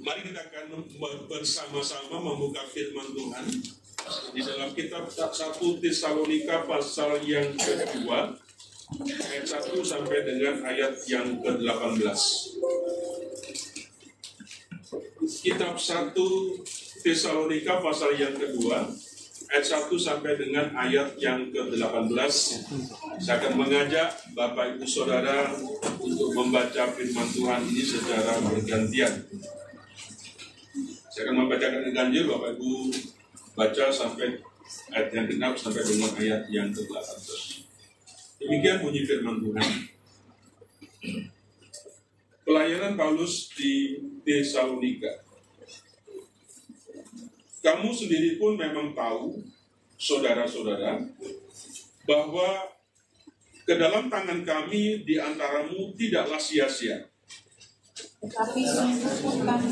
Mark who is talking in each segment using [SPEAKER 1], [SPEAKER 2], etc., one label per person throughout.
[SPEAKER 1] Mari kita akan bersama-sama membuka firman Tuhan di dalam kitab 1 Tesalonika pasal yang kedua, ayat 1 sampai dengan ayat yang ke-18. Kitab 1 Tesalonika pasal yang kedua, ayat 1 sampai dengan ayat yang ke-18. Saya akan mengajak Bapak Ibu Saudara untuk membaca firman Tuhan ini secara bergantian. Saya akan membacakan Injil, Bapak Ibu baca sampai ayat yang ke-6 sampai dengan ayat yang ke-18. Demikian bunyi firman Tuhan. Pelayanan Paulus di Tesalonika. Kamu sendiri pun memang tahu, saudara-saudara, bahwa ke dalam tangan kami di antaramu tidaklah sia-sia.
[SPEAKER 2] Tapi sungguh kami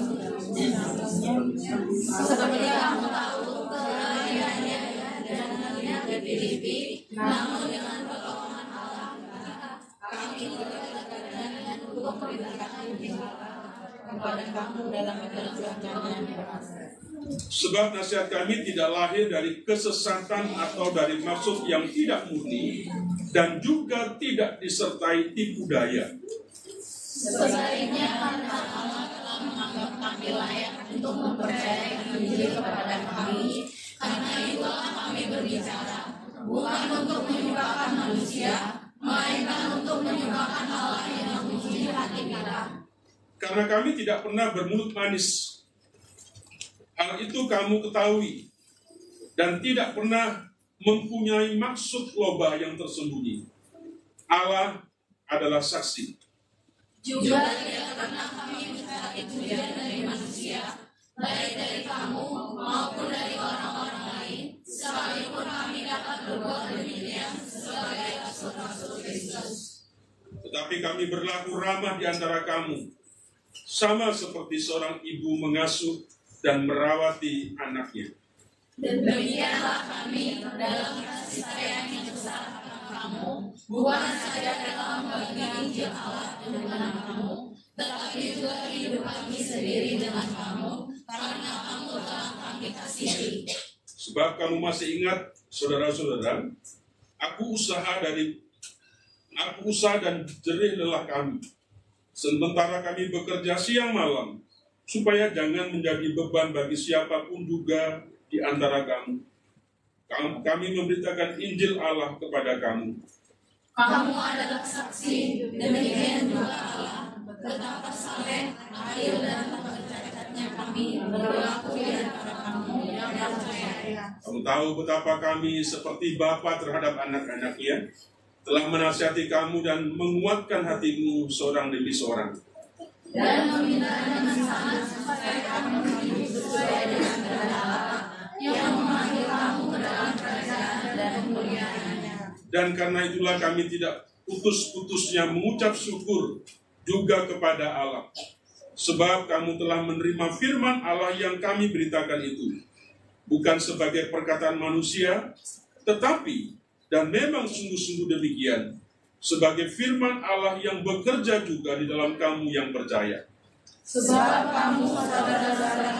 [SPEAKER 2] seperti kamu tahu kelahirannya dan melihat ke Filipi, namun dengan pertolongan Allah kami berkenan untuk memberitakan Injil kepada kamu dalam perjuangan yang keras.
[SPEAKER 1] Sebab nasihat kami tidak lahir dari kesesatan atau dari maksud yang tidak murni, dan juga tidak disertai tipu daya.
[SPEAKER 2] Sebaliknya karena Allah telah menganggap kami layak untuk mempercayai Injil kepada kami, karena itulah kami berbicara, bukan untuk menyukakan manusia, melainkan untuk menyukakan Allah yang menguji hati kita.
[SPEAKER 1] Karena kami tidak pernah bermulut manis. Hal itu kamu ketahui, dan tidak pernah mempunyai maksud loba yang tersembunyi. Allah adalah saksi.
[SPEAKER 2] Juga tidak pernah kami mencari pujian dari manusia, baik dari kamu maupun dari orang-orang lain, sekalipun kami dapat berbuat demikian sebagai rasul-rasul Kristus.
[SPEAKER 1] Tetapi kami berlaku ramah di antara kamu, sama seperti seorang ibu mengasuh dan merawati anaknya.
[SPEAKER 2] Dan demikianlah kami dalam kasih sayang yang besar akan kamu, bukan saja dalam membagi Injil Allah dengan kamu, tetapi juga hidup kami sendiri dengan kamu, karena kamu telah kami kasihi.
[SPEAKER 1] Sebab kamu masih ingat, saudara-saudara, aku usaha dan jerih lelah kami, sementara kami bekerja siang malam, supaya jangan menjadi beban bagi siapapun juga di antara kamu. Kami memberitakan Injil Allah kepada kamu.
[SPEAKER 2] Kamu adalah saksi, demikian juga Allah, betapa saleh, adil dan tak bercacatnya kami berlaku di antara kamu yang percaya.
[SPEAKER 1] Kamu tahu betapa kami seperti bapa terhadap anak-anaknya, telah menasihati kamu dan menguatkan hatimu seorang demi seorang.
[SPEAKER 2] Dan meminta dengan sangat supaya kamu hidup sesuai dengan kehendak Allah yang memanggil kamu ke dalam kerajaan dan kemuliaannya.
[SPEAKER 1] Dan karena itulah kami tidak putus-putusnya mengucap syukur juga kepada Allah. Sebab kamu telah menerima firman Allah yang kami beritakan itu. Bukan sebagai perkataan manusia, tetapi, dan memang sungguh-sungguh demikian, sebagai firman Allah yang bekerja juga di dalam kamu yang percaya.
[SPEAKER 2] Sebab kamu saudara-saudara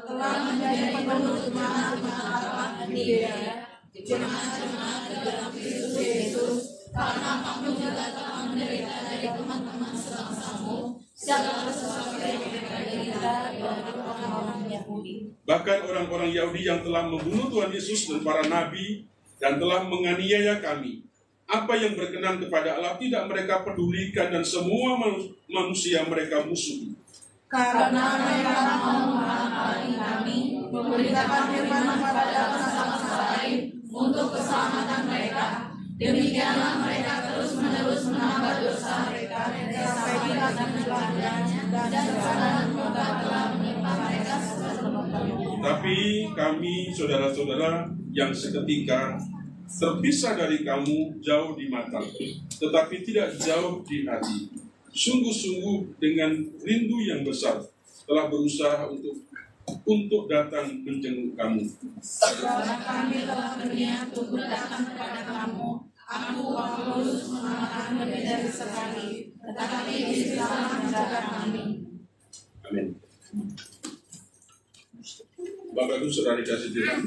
[SPEAKER 2] telah menjadi penuh jemaat-jemaat Allah dan Dia, jemaat-jemaat dalam Kristus Yesus, karena kamu juga telah menderita dari teman-teman sebangsamu, segala sesuatu yang berderita dari orang-orang Yahudi.
[SPEAKER 1] Bahkan orang-orang Yahudi yang telah membunuh Tuhan Yesus dan para nabi dan telah menganiaya kami. Apa yang berkenan kepada Allah tidak mereka pedulikan, dan semua manusia mereka musuhi.
[SPEAKER 2] Karena mereka mau menghalangi kami memberitakan firman kepada bangsa-bangsa lain untuk keselamatan mereka. Demikianlah mereka terus-menerus menambah dosa mereka sampai kita dan kesalahan mereka telah menimpa mereka sebelum-sebelumnya.
[SPEAKER 1] Tapi kami, saudara-saudara, yang seketika terpisah dari kamu jauh di mata, tetapi tidak jauh di hati, sungguh-sungguh dengan rindu yang besar telah berusaha untuk datang menjenguk kamu.
[SPEAKER 2] Karena kami telah berniat untuk datang kepada kamu, aku Paulus mengatakan lebih dari sekali, tetapi Kristus telah menjaga kami.
[SPEAKER 1] Amin. Bapak Ibu Saudara dikasih Tuhan,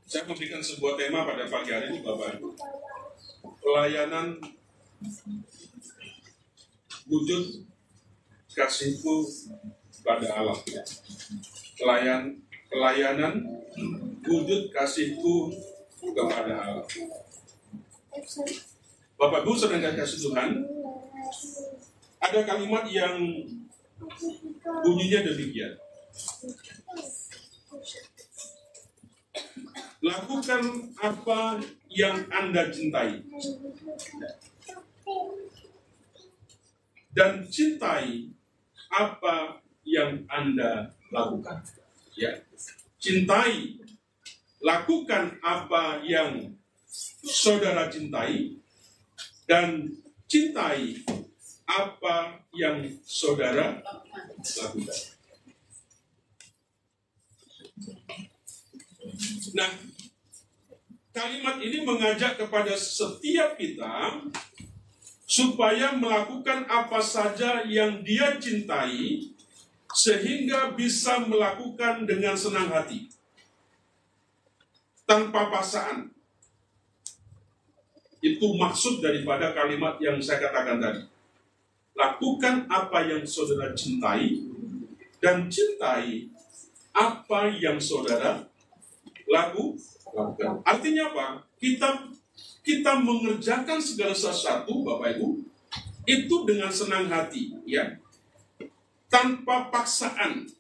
[SPEAKER 1] saya memberikan sebuah tema pada pagi hari ini, Bapak Ibu. Pelayanan wujud kasihku pada Allah. Pelayanan wujud kasihku kepada Allah. Bapak Ibu sedang kasih Tuhan, ada kalimat yang bunyinya demikian. Lakukan apa yang Anda cintai dan cintai apa yang Anda lakukan. Ya, cintai, lakukan apa yang saudara cintai dan cintai apa yang saudara lakukan. Nah, kalimat ini mengajak kepada setiap kita supaya melakukan apa saja yang dia cintai sehingga bisa melakukan dengan senang hati, tanpa paksaan. Itu maksud daripada kalimat yang saya katakan tadi. Lakukan apa yang saudara cintai dan cintai apa yang saudara lakukan. Artinya apa? Kita mengerjakan segala sesuatu, Bapak Ibu, itu dengan senang hati, ya, tanpa paksaan,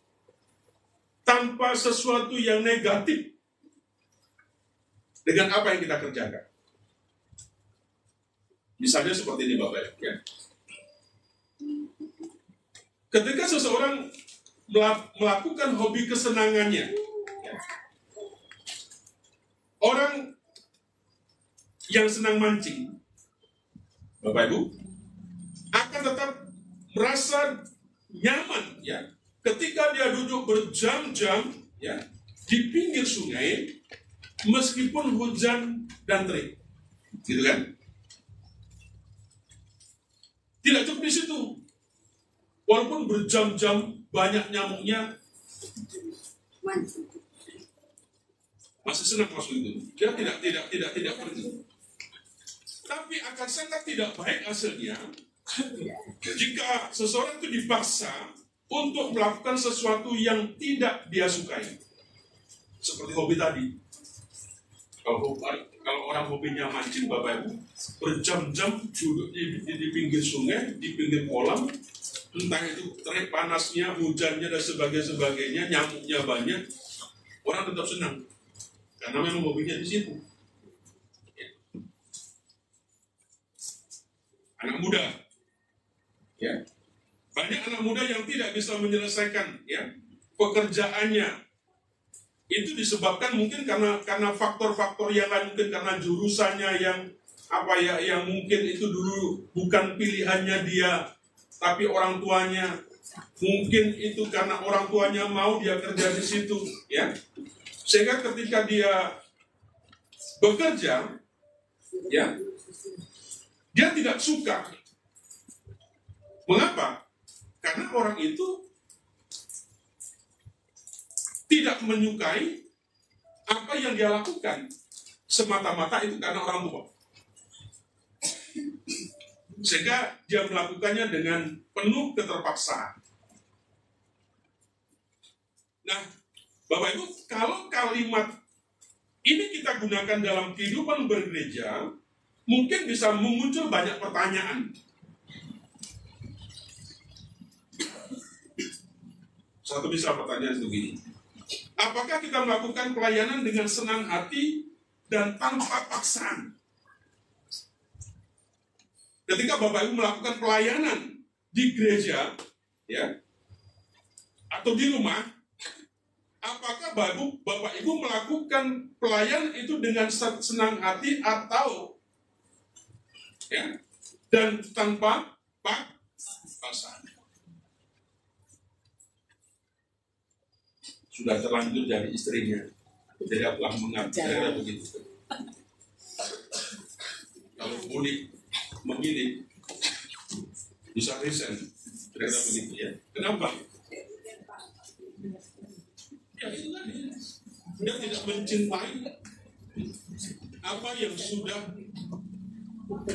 [SPEAKER 1] tanpa sesuatu yang negatif dengan apa yang kita kerjakan. Misalnya seperti ini, Bapak Ibu, ya. Ketika seseorang melakukan hobi kesenangannya, ya, orang yang senang mancing, Bapak Ibu, akan tetap merasa nyaman, ya, ketika dia duduk berjam-jam, ya, di pinggir sungai, meskipun hujan dan terik, gitu kan? Tidak cukup di situ, walaupun berjam-jam banyak nyamuknya, masih senang masuk itu. Dia tidak pergi. Tapi akan sangat tidak baik hasilnya jika seseorang itu dipaksa untuk melakukan sesuatu yang tidak dia sukai. Seperti hobi tadi. Kalau orang hobinya mancing, Bapak Ibu, berjam-jam duduk di pinggir sungai, di pinggir kolam, entah itu terik panasnya, hujannya dan sebagainya, nyamuknya banyak, orang tetap senang. Karena memang hobinya di situ. Ya. Anak muda, ya, banyak anak muda yang tidak bisa menyelesaikan, ya, pekerjaannya. Itu disebabkan mungkin karena faktor-faktor yang lain, mungkin karena jurusannya yang mungkin itu dulu bukan pilihannya dia, tapi orang tuanya. Mungkin itu karena orang tuanya mau dia kerja di situ, ya. Sehingga ketika dia bekerja, ya, dia tidak suka. Mengapa? Karena orang itu tidak menyukai apa yang dia lakukan. Semata-mata itu karena orang tua. Sehingga dia melakukannya dengan penuh keterpaksaan. Nah, Bapak Ibu, kalau kalimat ini kita gunakan dalam kehidupan bergereja, mungkin bisa muncul banyak pertanyaan. Satu bisa pertanyaan begini. Apakah kita melakukan pelayanan dengan senang hati dan tanpa paksaan? Ketika Bapak Ibu melakukan pelayanan di gereja, ya, atau di rumah, apakah Bapak Ibu melakukan pelayanan itu dengan senang hati atau, ya, dan tanpa paksaan? Sudah terlanjur jadi istrinya, Jadi aku mengerti begitu. Kalau mudik memilih bisa resign, kira-kira begitu ya. Kenapa? Ya itu tadi, dia tidak mencintai apa yang sudah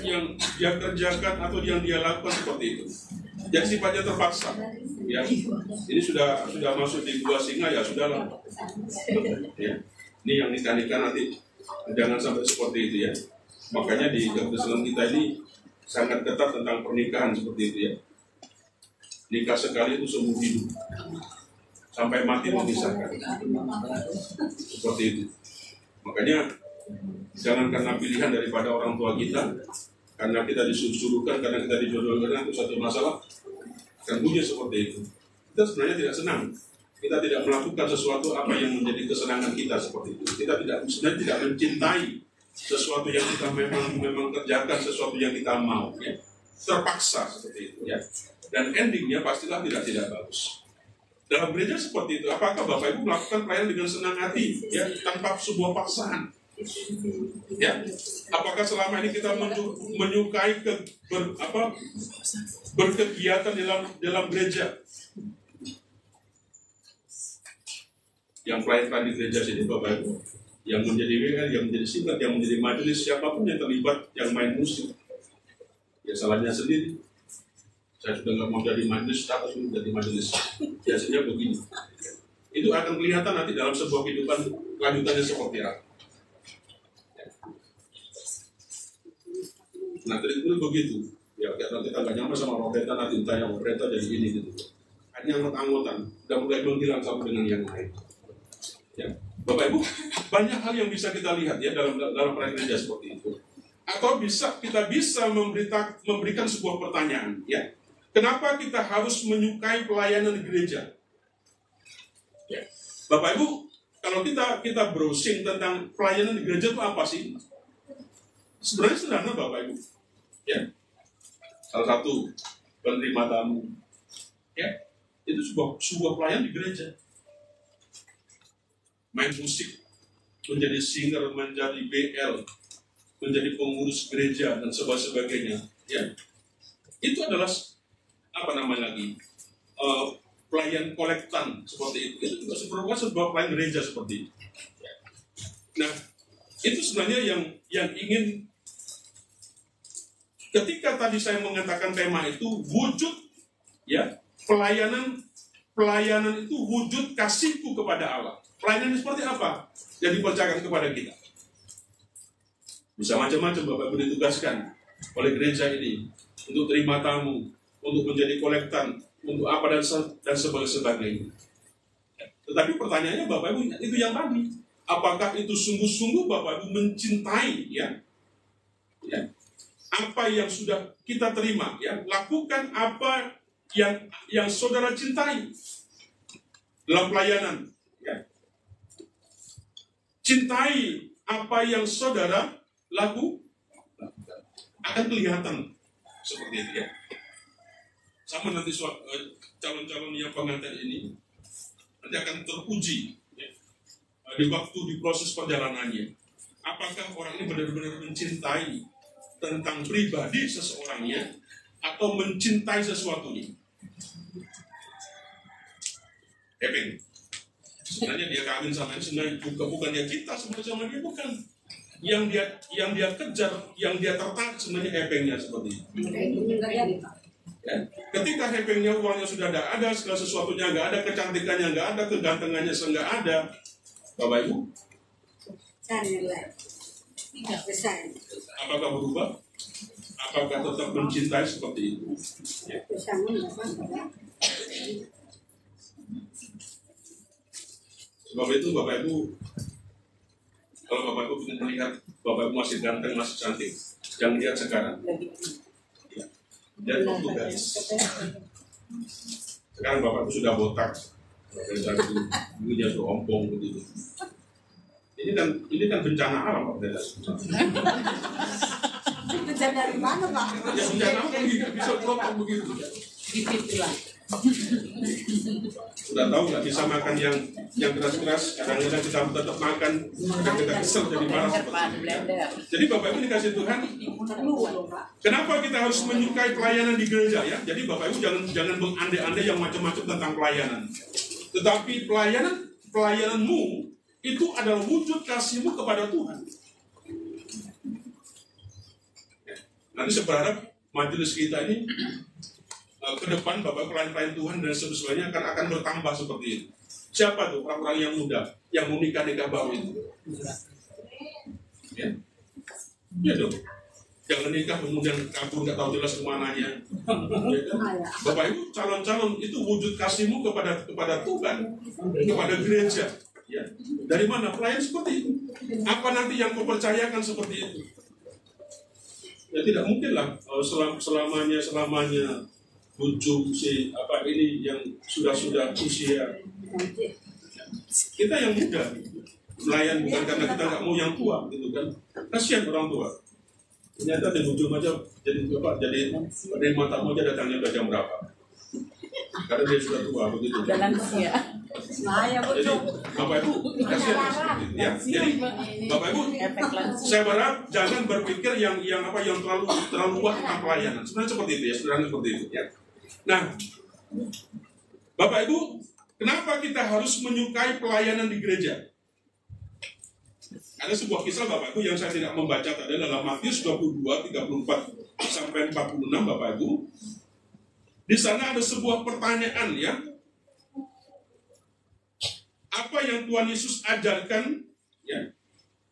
[SPEAKER 1] yang dia kerjakan atau yang dia lakukan seperti itu. Jadi sifatnya terpaksa. Ya, ini sudah masuk di gua singa ya sudahlah. Ya, ini yang nikah nanti jangan sampai seperti itu ya. Makanya di Islam kita ini sangat ketat tentang pernikahan seperti itu ya. Nikah sekali itu seumur hidup, sampai mati memisahkan. Seperti itu. Makanya jangan karena pilihan daripada orang tua kita, karena kita disuruhkan, karena kita dijodohkan itu satu masalah, kan bunyi seperti itu. Kita sebenarnya tidak senang. Kita tidak melakukan sesuatu apa yang menjadi kesenangan kita seperti itu. Kita sebenarnya tidak mencintai sesuatu yang kita memang kerjakan, sesuatu yang kita mau. Ya. Terpaksa seperti itu. Ya. Dan endingnya pastilah tidak bagus. Dalam gereja seperti itu, apakah Bapak Ibu melakukan pelayanan dengan senang hati, ya, tanpa sebuah paksaan? Ya, apakah selama ini kita menyukai berkegiatan dalam gereja? Yang pelayan di gereja sini Bapak Ibu, yang menjadi WL, yang menjadi singkat, yang menjadi majelis, siapapun yang terlibat, yang main musik, ya salahnya sendiri. Saya sudah nggak mau jadi majelis, takut jadi majelis. Biasanya begini. Itu akan kelihatan nanti dalam sebuah kehidupan lanjutannya seperti apa. Nah, dari itu begitu. Ya, kita nggak nyaman sama Roberta, nanti tanya Roberta jadi ini gitu. Hanya anggot-anggotan, udah mulai menghilang satu dengan yang lain. Ya, Bapak Ibu, banyak hal yang bisa kita lihat ya dalam pelayanan gereja seperti itu. Atau kita bisa memberikan sebuah pertanyaan, ya. Kenapa kita harus menyukai pelayanan gereja? Ya. Bapak Ibu, kalau kita browsing tentang pelayanan di gereja itu apa sih? Sebenarnya sederhana Bapak Ibu. Ya. Salah satu penerima tamu. Ya. Itu sebuah pelayan di gereja. Main musik, menjadi singer, menjadi BL, menjadi pengurus gereja dan sebagainya. Ya. Itu adalah pelayan kolektan seperti itu. Itu juga sebuah pelayan gereja seperti itu. Nah, itu sebenarnya yang ingin, ketika tadi saya mengatakan tema itu wujud, ya, pelayanan itu wujud kasihku kepada Allah. Pelayanan seperti apa yang dipercayakan kepada kita? Bisa macam-macam Bapak Ibu ditugaskan oleh gereja ini untuk terima tamu, untuk menjadi kolektan, untuk apa dan sebagainya. Tetapi pertanyaannya Bapak Ibu itu yang tadi, apakah itu sungguh-sungguh Bapak Ibu mencintai, ya, apa yang sudah kita terima, ya, lakukan apa yang saudara cintai dalam pelayanan, ya. Cintai apa yang saudara lakukan, akan kelihatan seperti itu, ya. Sama nanti calon-calon yang pengantin ini nanti akan teruji, ya, di proses perjalanannya. Apakah orang ini benar-benar mencintai tentang pribadi seseorangnya atau mencintai sesuatunya? Epeng. Sebenarnya dia kawin sama ini sebenarnya bukannya kita sebenarnya sama dia, bukan. Yang dia kejar, yang dia tertarik sebenarnya epengnya seperti itu. Ya. Ketika hepengnya, uangnya sudah tidak ada, segala sesuatunya nggak ada, kecantikannya nggak ada, kegantengannya nggak ada, Bapak Ibu, apakah berubah? Apakah tetap mencintai seperti itu? Ya. Sebab itu Bapak Ibu, kalau Bapak Ibu ingin melihat Bapak Ibu masih ganteng, masih cantik, jangan lihat sekarang. Dan waktu guys, sekarang Bapak Ibu sudah botak, bulunya sudah ompong begitu. Ini kan bencana alam, Pak.
[SPEAKER 2] Bencana dari mana, Pak?
[SPEAKER 1] Ya bencana alam bisa potong begitu.
[SPEAKER 2] Itulah.
[SPEAKER 1] Udah tahu nggak bisa makan yang keras-keras, kadang-kadang kita tetap makan, kadang kita kesel jadi marah seperti itu. Jadi Bapak Ibu dikasih Tuhan, kenapa kita harus menyukai pelayanan di gereja ya? Jadi Bapak Ibu jangan mengandai-andai yang macam-macam tentang pelayanan. Tetapi pelayananmu itu adalah wujud kasihmu kepada Tuhan. Nanti saya berharap majelis kita ini ke depan Bapak pelayan-pelayan Tuhan dan sebagainya akan bertambah seperti itu. Siapa tuh orang-orang yang muda yang mau nikah baru itu? Ya, ya dong. Jangan nikah kemudian kabur nggak tahu jelas kemananya. Ya kan? Bapak Ibu calon-calon itu wujud kasihmu kepada Tuhan, kepada gereja. Ya. Dari mana pelayan seperti itu? Apa nanti yang kau percayakan seperti itu? Ya tidak mungkin lah selamanya bujuk si ini yang sudah usia. Kita yang muda melayan bukan karena kita nggak mau yang tua gitu kan. Kasihan orang tua. Ternyata di ujung aja jadi penerima tamu aja datangnya udah jam berapa? Karena dia sudah tua begitu. Jadi Bapak Ibu kasihan seperti itu ya. Jadi Bapak Ibu, saya berharap jangan berpikir yang terlalu luas tentang pelayanan. Sebenarnya seperti itu ya, sederhana seperti itu ya. Nah, Bapak Ibu, kenapa kita harus menyukai pelayanan di gereja? Ada sebuah kisah Bapak Ibu yang saya tidak membaca tadi dalam Matius 22, 34 sampai 46 Bapak Ibu. Di sana ada sebuah pertanyaan ya. Apa yang Tuhan Yesus ajarkan ya?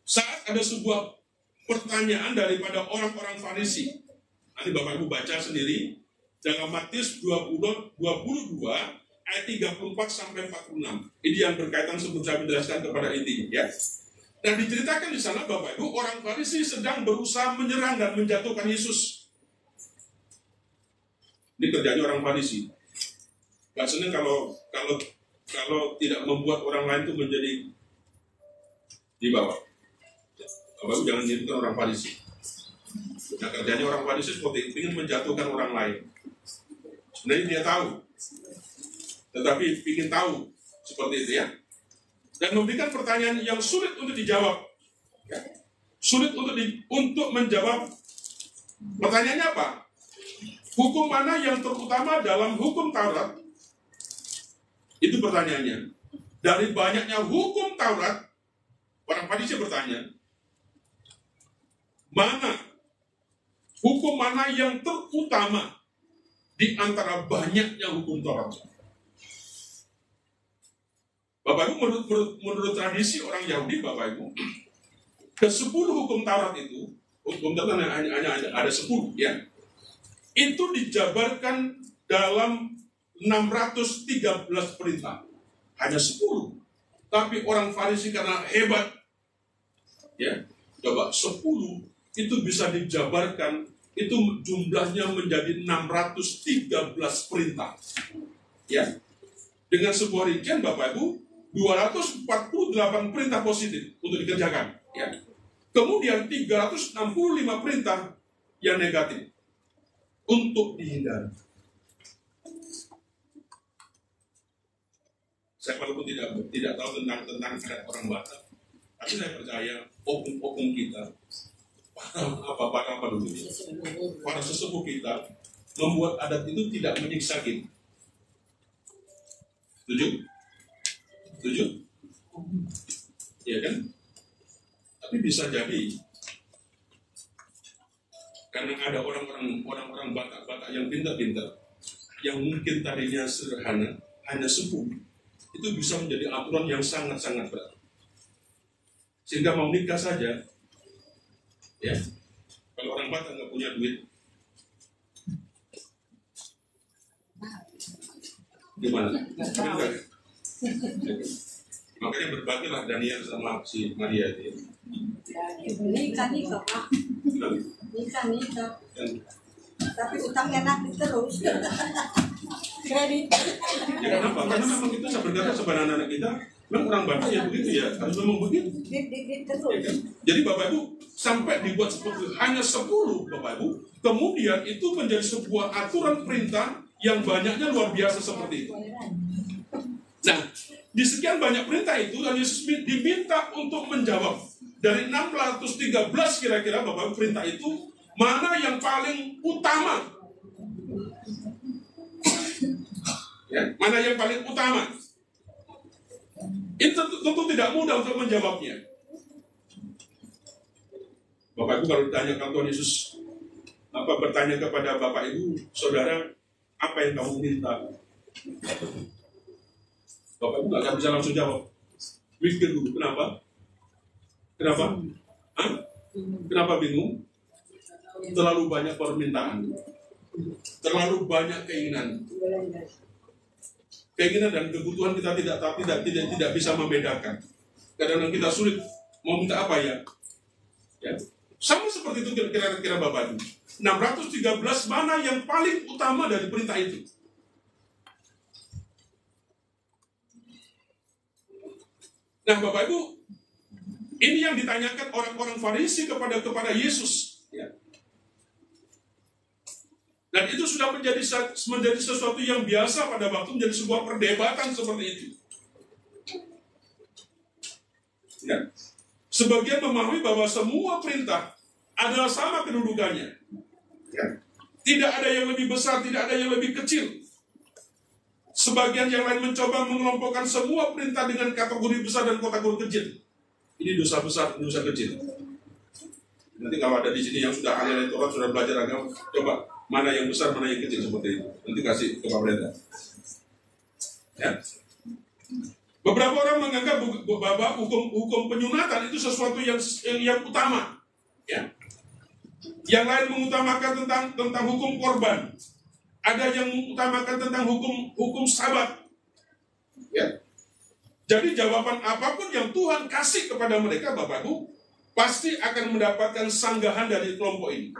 [SPEAKER 1] Saat ada sebuah pertanyaan daripada orang-orang Farisi. Nanti Bapak Ibu baca sendiri dalam Matius 22 ayat 34 sampai 46. Ini yang berkaitan sebelum saya menjelaskan kepada intinya ya. Dan diceritakan di sana Bapak Ibu, orang Farisi sedang berusaha menyerang dan menjatuhkan Yesus. Ini kerjanya orang Farisi. Gak senang kalau tidak membuat orang lain itu menjadi di bawah. Bapak Ibu jangan jadi orang Farisi. Nah, kerjanya orang Farisi seperti itu, ingin menjatuhkan orang lain. Sebenarnya dia tahu, tetapi ingin tahu seperti itu ya. Dan memberikan pertanyaan yang sulit untuk dijawab. Ya. Sulit untuk menjawab. Pertanyaannya apa? Hukum mana yang terutama dalam hukum Taurat? Itu pertanyaannya. Dari banyaknya hukum Taurat, orang Farisi bertanya, hukum mana yang terutama di antara banyaknya hukum Taurat? Bapak Ibu, menurut tradisi orang Yahudi, Bapak Ibu, ke-10 hukum Taurat itu, hukum Taurat hanya ada 10, ya. Itu dijabarkan dalam 613 perintah. Hanya 10. Tapi orang Farisi karena hebat, ya, coba 10 itu bisa dijabarkan, itu jumlahnya menjadi 613 perintah. Ya. Dengan sebuah rincian, Bapak Ibu, 248 perintah positif untuk dikerjakan. Ya. Kemudian 365 perintah yang negatif untuk dihindari. Saya walaupun tidak tahu tentang adat orang Batak, tapi saya percaya opung kita, apa dulu, para sesepuh kita membuat adat itu tidak menyiksa kita. Setuju? Ya kan? Tapi bisa jadi karena ada orang-orang Batak yang pintar-pintar, yang mungkin tadinya sederhana, hanya 10, itu bisa menjadi aturan yang sangat-sangat berat. Sehingga mau nikah saja, ya, kalau orang Batak nggak punya duit, gimana? Makanya berbagilah Daniel sama si Maria itu.
[SPEAKER 3] Nikah Pak. Nikah. Tapi utangnya nanti terus. Kredit.
[SPEAKER 1] Ya kenapa? Karena memang kita berkata sebagai anak kita, memang orang Batak ya begitu ya, harus memang begitu. Ya kan? Jadi Bapak Ibu sampai dibuat seperti hanya 10 Bapak Ibu, kemudian itu menjadi sebuah aturan perintah yang banyaknya luar biasa seperti itu. Nah, di sekian banyak perintah itu, Tuhan Yesus diminta untuk menjawab. Dari 613 kira-kira Bapak perintah itu, mana yang paling utama? Ya, mana yang paling utama? Itu tentu tidak mudah untuk menjawabnya. Bapak Ibu kalau ditanyakan Tuhan Yesus, bertanya kepada Bapak Ibu, Saudara, apa yang kamu minta? Bapak Ibu nggak bisa langsung jawab. Mikir dulu, kenapa? Kenapa? Kenapa bingung? Terlalu banyak permintaan, terlalu banyak keinginan. Keinginan dan kebutuhan kita tidak bisa membedakan. Kadang-kadang kita sulit mau minta apa ya? Sama seperti itu kira-kira Bapak Ibu. 613 mana yang paling utama dari perintah itu? Nah Bapak Ibu, ini yang ditanyakan orang-orang Farisi kepada Yesus. Ya. Dan itu sudah menjadi sesuatu yang biasa pada waktu menjadi sebuah perdebatan seperti itu. Ya. Sebagian memahami bahwa semua perintah adalah sama kedudukannya. Ya. Tidak ada yang lebih besar, tidak ada yang lebih kecil. Sebagian yang lain mencoba mengelompokkan semua perintah dengan kategori besar dan kategori kecil. Ini dosa besar, dosa kecil. Nanti kalau ada di sini yang sudah ahli Taurat, sudah belajar agama, coba mana yang besar, mana yang kecil seperti itu. Nanti kasih ke Pak Brenda. Ya. Beberapa orang menganggap bahwa hukum penyunatan itu sesuatu yang utama. Ya. Yang lain mengutamakan tentang hukum korban. Ada yang mengutamakan tentang hukum Sabat. Ya. Jadi jawaban apapun yang Tuhan kasih kepada mereka, Bapak Ibu, pasti akan mendapatkan sanggahan dari kelompok ini.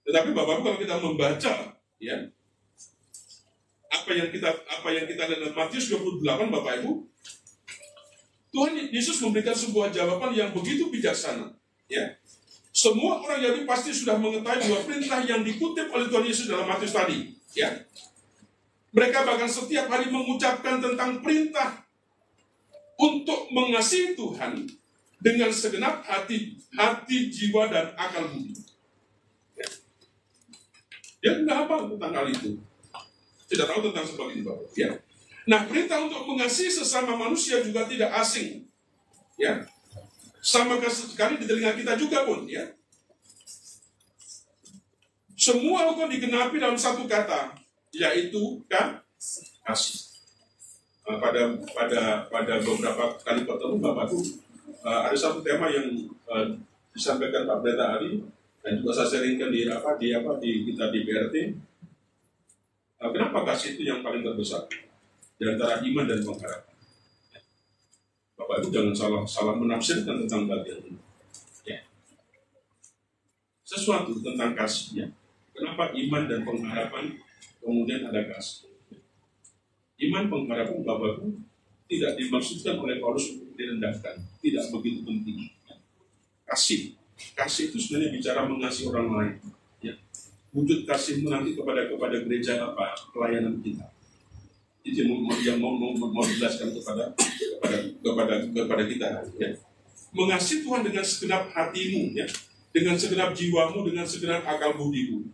[SPEAKER 1] Tetapi Bapak Ibu kalau kita membaca, ya, apa yang kita lihat dalam Matius 28, Bapak Ibu, Tuhan Yesus memberikan sebuah jawaban yang begitu bijaksana. Ya. Semua orang Yahudi pasti sudah mengetahui bahwa perintah yang dikutip oleh Tuhan Yesus dalam Matius tadi. Ya. Mereka bahkan setiap hari mengucapkan tentang perintah untuk mengasihi Tuhan dengan segenap hati, jiwa, dan akal budi. Ya. Dia tidak hafal tentang hal itu. Tidak tahu tentang seperti itu. Ya. Nah, perintah untuk mengasihi sesama manusia juga tidak asing. Ya. Sama sekali di telinga kita juga pun. Ya. Semua hukum digenapi dalam satu kata, yaitu kasih. Pada beberapa kali pertemuan Bapak Ibu, ada satu tema yang disampaikan Pak Brenda Ari dan juga saya sharingkan di kita di BRT. Kenapa kasih itu yang paling terbesar di antara iman dan pengharapan? Bapak Ibu jangan salah menafsirkan tentang bagian ini. Ya. Sesuatu tentang kasihnya. Kenapa iman dan pengharapan kemudian ada kasih? Iman pengharapan Bapak Ibu tidak dimaksudkan oleh Paulus direndahkan, tidak begitu penting. Kasih itu sebenarnya bicara mengasihi orang lain. Ya. Wujud kasih nanti kepada gereja pelayanan kita. Itu yang mau dijelaskan kepada kita. Ya. Mengasihi Tuhan dengan segenap hatimu, ya, dengan segenap jiwamu, dengan segenap akal budimu.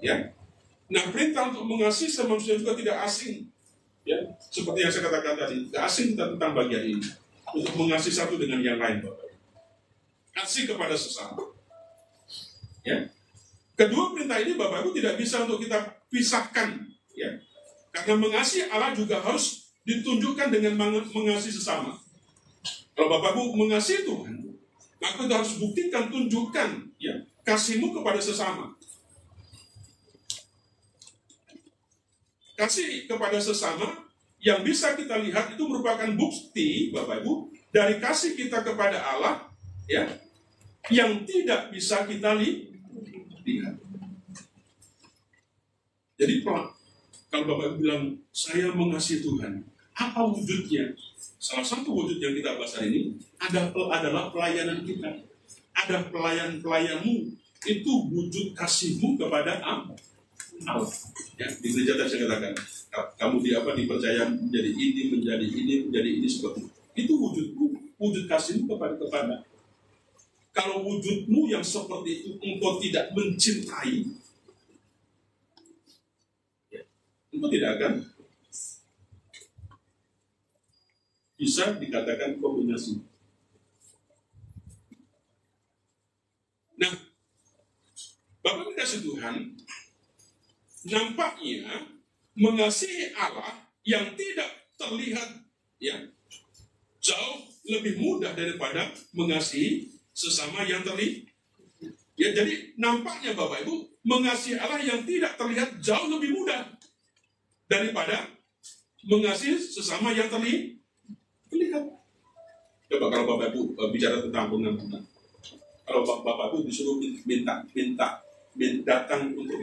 [SPEAKER 1] Ya. Nah, perintah untuk mengasihi sama manusia juga tidak asing. Ya, seperti yang saya katakan tadi, tidak asing kita tentang bagian ini. Untuk mengasihi satu dengan yang lain, Bapak. Kasih kepada sesama. Ya. Kedua perintah ini, Bapak Ibu, tidak bisa untuk kita pisahkan. Ya. Karena mengasihi Allah juga harus ditunjukkan dengan mengasihi sesama. Kalau Bapak Ibu mengasihi Tuhan, maka kita harus buktikan, tunjukkan, ya, kasihmu kepada sesama. Kasih kepada sesama yang bisa kita lihat itu merupakan bukti, Bapak Ibu, dari kasih kita kepada Allah, ya, yang tidak bisa kita lihat. Jadi kalau Bapak Ibu bilang saya mengasihi Tuhan, apa wujudnya? Salah satu wujud yang kita bahas hari ini adalah pelayanan kita. Ada pelayan-pelayanmu itu wujud kasihmu kepada Allah. Ya, di gereja tadi saya katakan, kamu dipercaya menjadi ini seperti itu. Itu wujud kasihmu kepada. Kalau wujudmu yang seperti itu engkau tidak mencintai, ya, engkau tidak akan bisa dikatakan engkau mengasihi. Nah, Bapak dikasih Tuhan, nampaknya mengasihi Allah yang tidak terlihat, ya, jauh lebih mudah daripada mengasihi sesama yang terlihat. Ya, jadi nampaknya Bapak Ibu, mengasihi Allah yang tidak terlihat jauh lebih mudah daripada mengasihi sesama yang terlihat. Coba kalau Bapak Ibu bicara tentang pengampunan, kalau Bapak Ibu disuruh datang untuk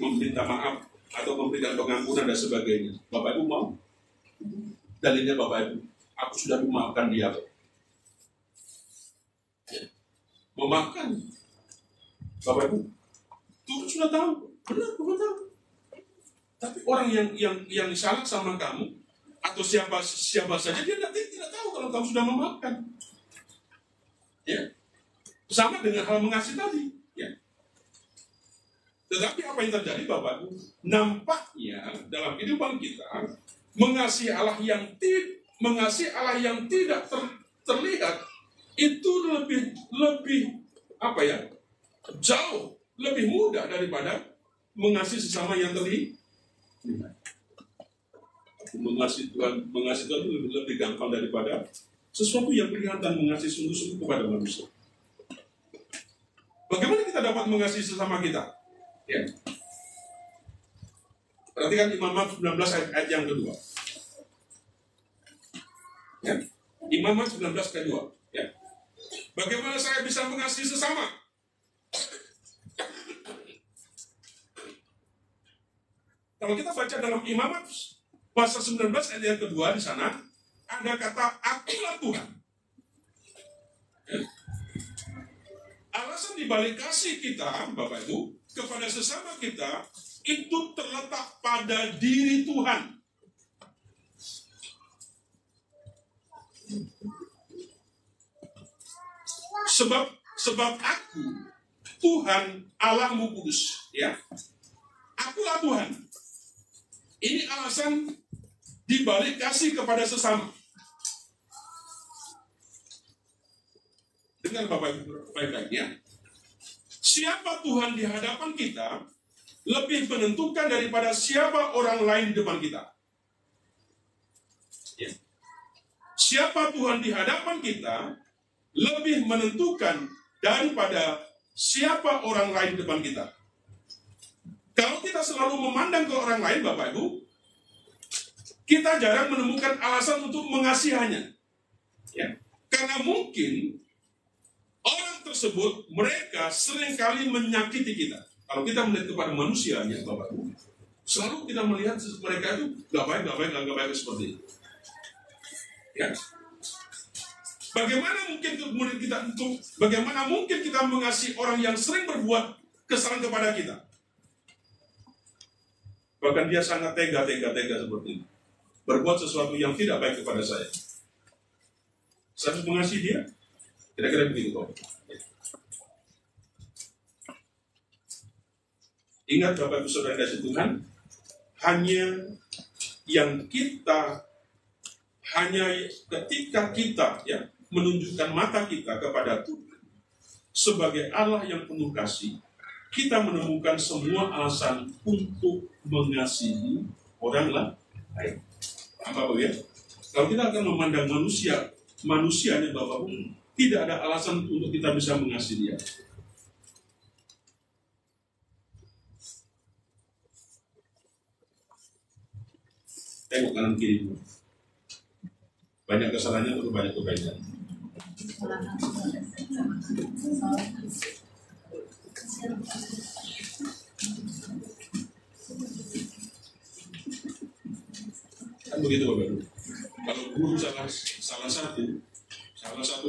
[SPEAKER 1] meminta maaf atau memberikan pengampunan dan sebagainya, Bapak Ibu mau? Dalilnya Bapak Ibu, aku sudah memaafkan dia. Memaafkan, Bapak Ibu, Tuhan sudah tahu, benar Tuhan tahu. Tapi orang yang salah sama kamu atau siapa saja dia tidak tahu kalau kamu sudah memaafkan. Ya, sama dengan hal mengasihi tadi. Ya. Tetapi apa yang terjadi Bapak Ibu? Nampaknya dalam kehidupan kita mengasihi Allah yang tidak terlihat itu lebih apa ya? Jauh lebih mudah daripada mengasihi sesama yang terlihat. Mengasihi Tuhan itu lebih gampang daripada sesuatu yang kelihatan mengasihi sungguh-sungguh kepada manusia. Bagaimana kita dapat mengasihi sesama kita? Ya. Perhatikan Imamat 19 ayat yang kedua. Ya. Imamat 19 kedua. Ya. Bagaimana saya bisa mengasihi sesama? Kalau kita baca dalam Imamat pasal 19 ayat yang kedua, di sana ada kata akulah Tuhan. Ya. Alasan dibalik kasih kita, Bapak Ibu, kepada sesama kita, itu terletak pada diri Tuhan. Sebab aku, Tuhan Allahmu kudus. Ya. Akulah Tuhan. Ini alasan dibalik kasih kepada sesama. Dengar Bapak Ibu baik-baiknya. Siapa Tuhan di hadapan kita lebih menentukan daripada siapa orang lain di depan kita. Ya. Siapa Tuhan di hadapan kita lebih menentukan daripada siapa orang lain di depan kita. Kalau kita selalu memandang ke orang lain, Bapak Ibu, kita jarang menemukan alasan untuk mengasihinya. Ya. Karena mungkin orang tersebut, mereka seringkali menyakiti kita. Kalau kita melihat kepada manusianya, Bapak Ibu, selalu kita melihat mereka itu gak baik seperti itu. Ya. Bagaimana mungkin kita mengasihi orang yang sering berbuat kesalahan kepada kita? Bahkan dia sangat tega seperti itu. Berbuat sesuatu yang tidak baik kepada saya. Saya harus mengasihi dia? Kira-kira begitu kok. Ingat Bapak Ibu Saudara kasih Tuhan, hanya ketika kita ya menunjukkan mata kita kepada Tuhan sebagai Allah yang penuh kasih, kita menemukan semua alasan untuk mengasihi orang lain. Apa ya? Kalau kita akan memandang manusianya Bapak Ibu, tidak ada alasan untuk kita bisa mengasihi dia. Tengok kanan kiri. Banyak kesalahannya atau banyak kebaikan? Kan begitu Bapak Ibu. Kalau guru salah satu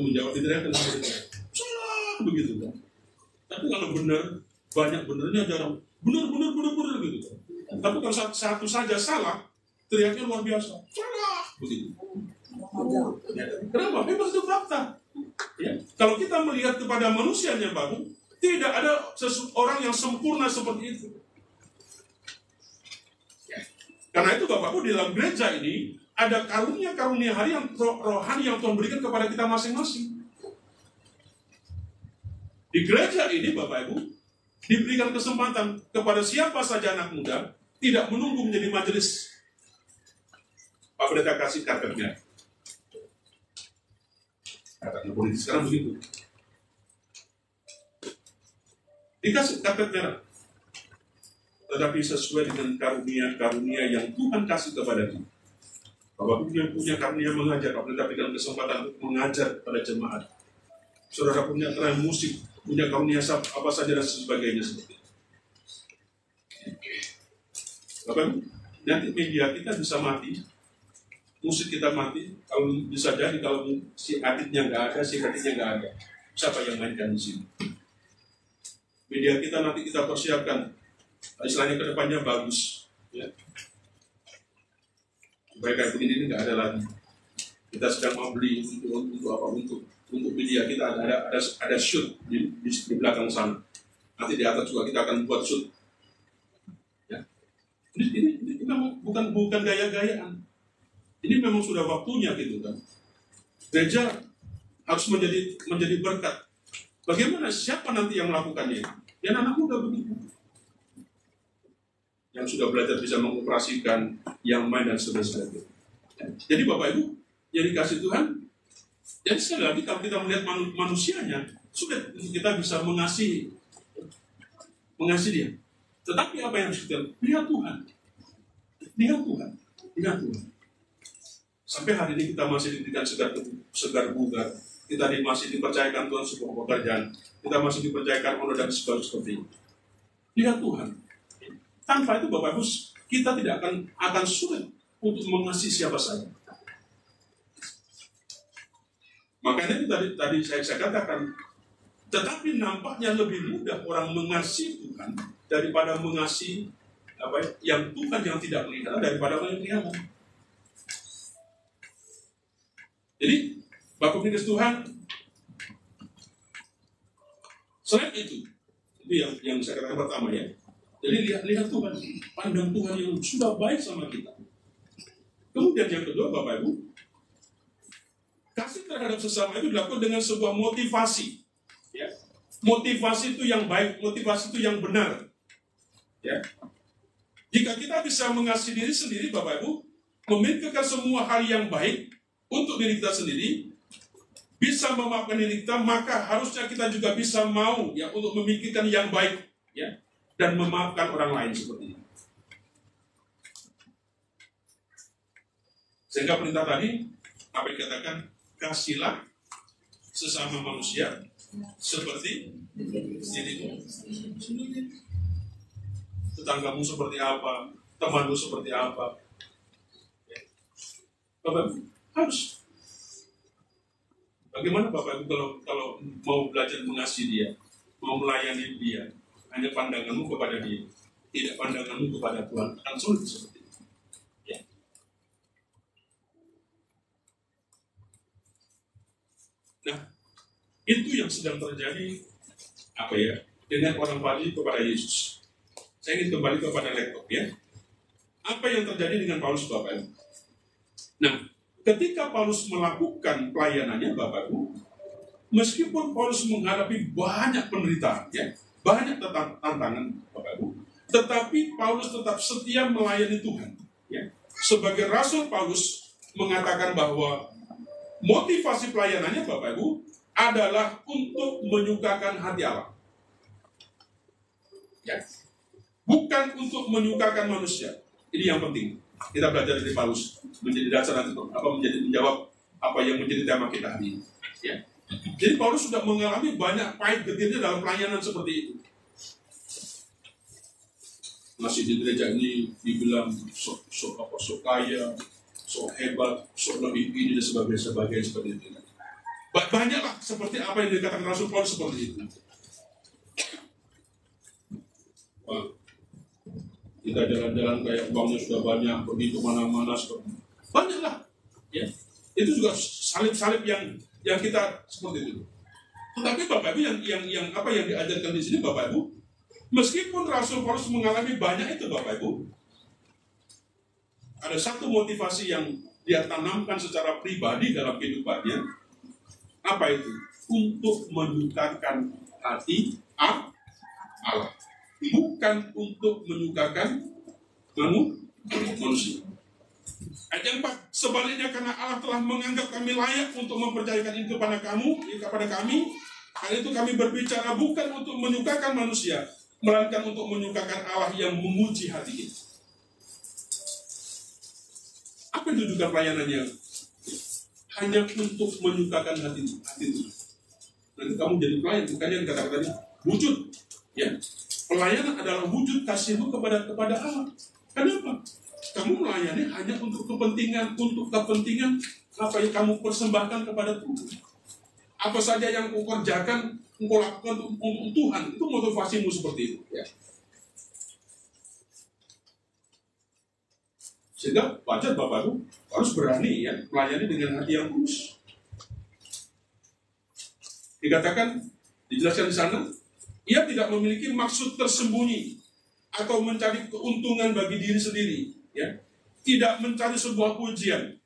[SPEAKER 1] menjawab tidak akan salah begitu kan. Tapi kalau benar, banyak benernya jarang. Benar gitu. Tapi kalau satu saja salah, teriaknya luar biasa. Salah! Begitu. Ya. Kenapa? Memang itu fakta. Ya. Kalau kita melihat kepada manusianya baru, tidak ada orang yang sempurna seperti itu. Ya. Karena itu Bapak Ibu, di dalam gereja ini ada karunia-karunia hari yang rohani yang Tuhan berikan kepada kita masing-masing. Di gereja ini Bapak Ibu diberikan kesempatan kepada siapa saja anak muda, tidak menunggu menjadi majelis. Pak Pendeta kasih karpetnya. Karpetnya politik sekarang begitu. Dikasih karpet merah. Tetapi sesuai dengan karunia-karunia yang Tuhan kasih kepada kita. Bapak Ibu punya karunia mengajar, Pak Pendeta berikan kesempatan untuk mengajar kepada jemaat. Saudara punya karunia musik, punya karunia apa saja dan sebagainya seperti itu. Bapak Ibu, nanti media kita bisa mati, musik kita mati, kalau bisa jadi kalau si adiknya nggak ada, si adiknya nggak ada, siapa yang mainkan di sini? Media kita nanti kita persiapkan, istilahnya ke depannya bagus, ya. Supaya kayak begini ini nggak ada lagi. Kita sedang mau beli untuk apa? Untuk media kita ada shoot di belakang sana. Nanti di atas juga kita akan buat shoot. Ya. Ini memang bukan gaya-gayaan. Ini memang sudah waktunya gitu kan. Gereja harus menjadi berkat. Bagaimana siapa nanti yang melakukannya? Ya anak muda begitu. Yang sudah belajar bisa mengoperasikan, yang main dan sebagainya. Jadi Bapak Ibu, yang dikasih Tuhan, jadi sekali lagi kalau kita melihat manusianya, sudah kita bisa mengasihi dia. Tetapi apa yang harus kita lihat Tuhan? Lihat Tuhan. Sampai hari ini kita masih diberikan segar bugar. Kita masih dipercayakan Tuhan sebuah pekerjaan. Kita masih dipercayakan honor dan segala seperti itu. Lihat Tuhan. Tanpa itu Bapak Ibu, kita tidak akan sulit untuk mengasihi siapa saja. Makanya itu tadi saya katakan, tetapi nampaknya lebih mudah orang mengasihi Tuhan daripada mengasihi yang Tuhan yang tidak melihat daripada yang kelihatan. Jadi Bapak Ibu Tuhan, selain itu yang saya katakan pertama ya. Jadi lihat Tuhan, pandang Tuhan yang sudah baik sama kita. Kemudian yang kedua Bapak Ibu, kasih terhadap sesama itu dilakukan dengan sebuah motivasi. Ya. Motivasi itu yang baik, motivasi itu yang benar. Ya. Jika kita bisa mengasihi diri sendiri, Bapak Ibu, memikirkan semua hal yang baik untuk diri kita sendiri, bisa memaafkan diri kita, maka harusnya kita juga bisa mau ya untuk memikirkan yang baik, ya, dan memaafkan orang lain seperti ini. Sehingga perintah tadi, apa yang dikatakan, kasihlah sesama manusia seperti dirimu sendiri. Tetanggamu seperti apa, temanmu seperti apa. Bapak harus. Bagaimana Bapak Ibu kalau mau belajar mengasihi dia, mau melayani dia, hanya pandanganmu kepada dia, tidak pandanganmu kepada Tuhan, akan sulit seperti itu. Ya. Nah, itu yang sedang terjadi dengan orang Farisi kepada Yesus. Saya ingin kembali kepada laptop ya. Apa yang terjadi dengan Paulus Bapak Ibu? Nah, ketika Paulus melakukan pelayanannya Bapak Ibu, meskipun Paulus menghadapi banyak penderitaan ya, banyak tantangan Bapak Ibu, tetapi Paulus tetap setia melayani Tuhan. Ya. Sebagai Rasul Paulus mengatakan bahwa motivasi pelayanannya Bapak Ibu adalah untuk menyukakan hati Allah. Ya. Bukan untuk menyukakan manusia. Ini yang penting. Kita belajar dari Paulus menjadi dasar nanti menjawab apa yang menjadi tema kita hari ini. Ya. Jadi Paulus sudah mengalami banyak pahit getirnya dalam pelayanan seperti itu. Masih di gereja ini dibilang sok kaya, sok hebat, sok lebih ini dan sebagainya seperti itu. Banyaklah seperti apa yang dikatakan Rasul Paulus seperti itu. Kita jalan-jalan kayak uangnya sudah banyak, pergi kemana-mana, banyak lah. Ya. Itu juga salib-salib yang kita seperti itu. Tetapi Bapak Ibu yang apa yang diajarkan di sini Bapak Ibu, meskipun Rasul Paulus mengalami banyak itu Bapak Ibu, ada satu motivasi yang dia tanamkan secara pribadi dalam kehidupannya. Apa itu? Untuk menyukakan hati Allah, bukan untuk menyukakan manusia. Ayat yang 4, sebaliknya karena Allah telah menganggap kami layak untuk mempercayakan itu kepada kami, karena itu kami berbicara bukan untuk menyukakan manusia, melainkan untuk menyukakan Allah yang memuji hati kita. Apa yang tujuan pelayanannya? Hanya untuk menyukakan hati itu. Nanti kamu jadi pelayan, bukannya yang kata-kata tadi wujud. Ya, pelayanan adalah wujud kasihmu kepada Allah. Kenapa? Kamu melayani hanya untuk kepentingan apa yang kamu persembahkan kepada Tuhan. Apa saja yang kau kerjakan, kau lakukan untuk Tuhan, itu motivasimu seperti itu. Ya. Sehingga wajar Bapak Ibu harus berani ya melayani dengan hati yang tulus. Dikatakan, dijelaskan di sana, ia tidak memiliki maksud tersembunyi atau mencari keuntungan bagi diri sendiri, ya. Tidak mencari sebuah pujian.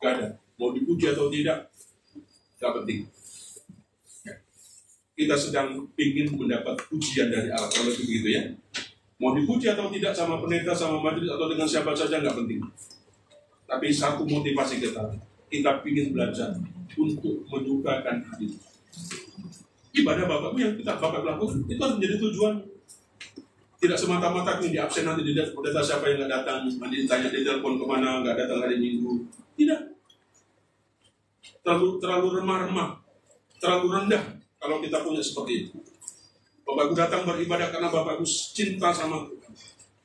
[SPEAKER 1] Gak ada. Mau dipuji atau tidak, gak penting. Ya. Kita sedang ingin mendapat pujian dari Allah, kalau begitu ya. Mau dipuji atau tidak sama pendeta, sama majelis atau dengan siapa saja gak penting. Tapi satu motivasi kita ingin belajar untuk menyukakan hati. Ibadah Bapak yang Bapak lakukan itu harus menjadi tujuan. Tidak semata-mata yang di absen nanti dilihat pendeta siapa yang nggak datang, nanti ditanya di telepon kemana nggak datang hari Minggu. Tidak. Terlalu remah-remah, terlalu rendah kalau kita punya seperti itu. Bapak Ibu datang beribadah karena Bapak Ibu cinta sama Tuhan.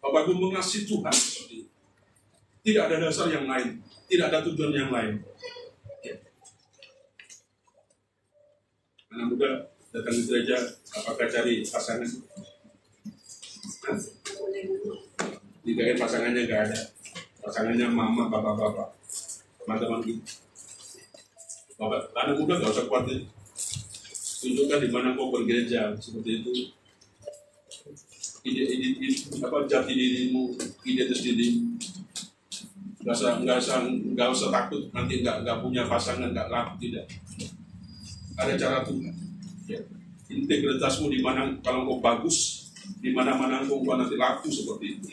[SPEAKER 1] Bapak Ibu mengasihi Tuhan seperti itu. Tidak ada dasar yang lain, tidak ada tujuan yang lain. Anak muda datang ke gereja, apakah cari pasangan? Dikain pasangannya nggak ada. Pasangannya mama, bapak-bapak, teman-teman gitu. Bapak, anak muda nggak usah khawatir. Tunjukkan di mana kau bergereja seperti itu. Jati dirimu, identitas dirimu. Nggak usah takut nanti nggak punya pasangan, nggak laku, tidak. Ada cara Tuhan. Ya. Integritasmu di mana kalau kau bagus, di mana-mana kau nanti laku seperti itu.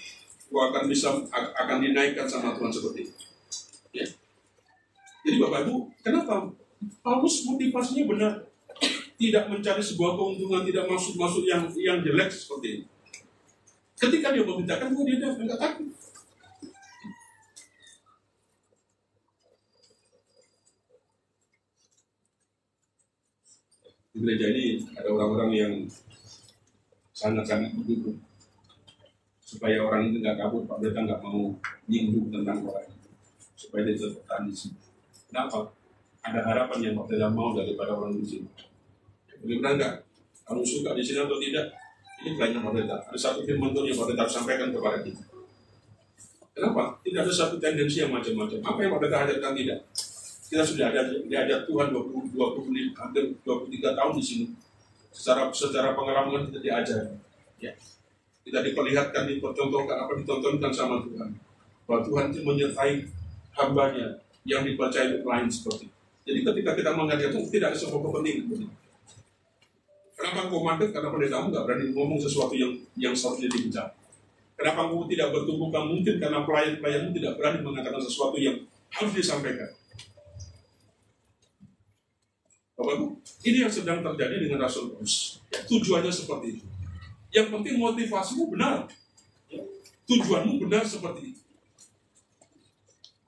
[SPEAKER 1] Kau akan dinaikkan sama Tuhan seperti itu. Ya. Jadi Bapak Ibu, kenapa Paulus motivasinya benar? Tidak mencari sebuah keuntungan, tidak masuk yang jelek seperti itu. Ketika dia memberitakan, dia nggak takut. Di gereja ini ada orang-orang yang sangat-sangat mendukung supaya orang itu nggak kabur. Pak Pendeta nggak mau nyinggung tentang orang itu supaya dia tetap bertahan di sini. Kenapa? Ada harapan yang Pak Pendeta mau daripada orang di sini. Bagaimana enggak? Kamu suka di sini atau tidak? Ini pelayanan Pak Pendeta. Ada satu firman Tuhan yang Pak Pendeta sampaikan kepada kita. Kenapa? Tidak ada satu tendensi yang macam-macam. Apa yang Pak Pendeta ajarkan tidak? Kita sudah diajar Tuhan 23 tahun di sini. Secara pengalaman kita diajar. Ya. Kita diperlihatkan, dipercontohkan, ditontonkan sama Tuhan. Bahwa Tuhan itu menyertai hambanya yang dipercayai lain seperti itu. Jadi ketika kita mengajar itu tidak ada sebuah kepentingan. Kenapa kau mandek? Karena pendetamu nggak berani ngomong sesuatu yang seharusnya dibicara. Kenapa kau tidak bertumbuh mungkin? Karena pelayan-pelayanmu tidak berani mengatakan sesuatu yang harus disampaikan. Bapak Ibu, ini yang sedang terjadi dengan Rasul Paulus. Ya, tujuannya seperti itu. Yang penting motivasimu benar. Ya, tujuanmu benar seperti itu.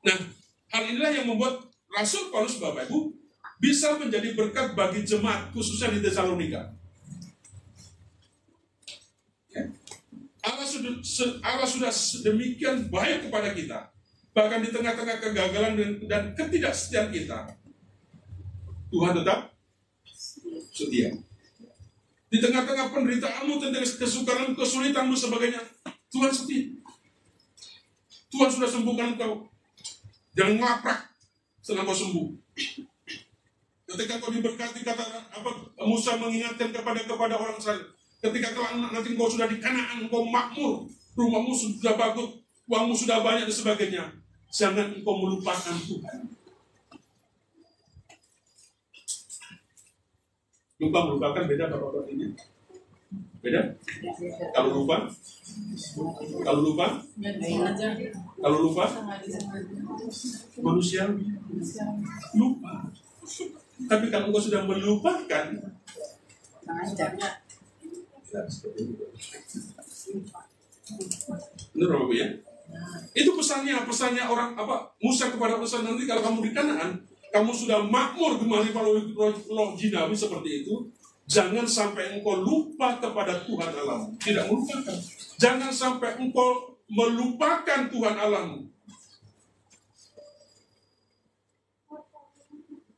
[SPEAKER 1] Nah, hal inilah yang membuat Rasul Paulus, Bapak Ibu, bisa menjadi berkat bagi jemaat, khususnya di Tesalonika. Ya. Allah sudah sedemikian baik kepada kita. Bahkan di tengah-tengah kegagalan dan ketidaksetiaan kita, Tuhan tetap setia. Di tengah-tengah penderitaanmu, tentang kesukaran, kesulitanmu sebagainya, Tuhan setia. Tuhan sudah sembuhkan engkau. Jangan ngelaprak setelah kau sembuh. Ketika kau diberkati, kata Musa mengingatkan kepada orang Israel, ketika nanti kau sudah di Kanaan, kau makmur, rumahmu sudah bagus, uangmu sudah banyak dan sebagainya, jangan engkau melupakan Tuhan. Melupakan beda Bapak ini. Beda? Kalau lupa? Manusia lupa. Tapi kalau engkau sudah melupakan, benar Bapak ya? Itu pesannya orang Musa kepada Musa, nanti kalau kamu di Kanaan, kamu sudah makmur gemari roh jinawi seperti itu, jangan sampai engkau lupa kepada Tuhan Allahmu. Tidak melupakan. Jangan sampai engkau melupakan Tuhan Allahmu.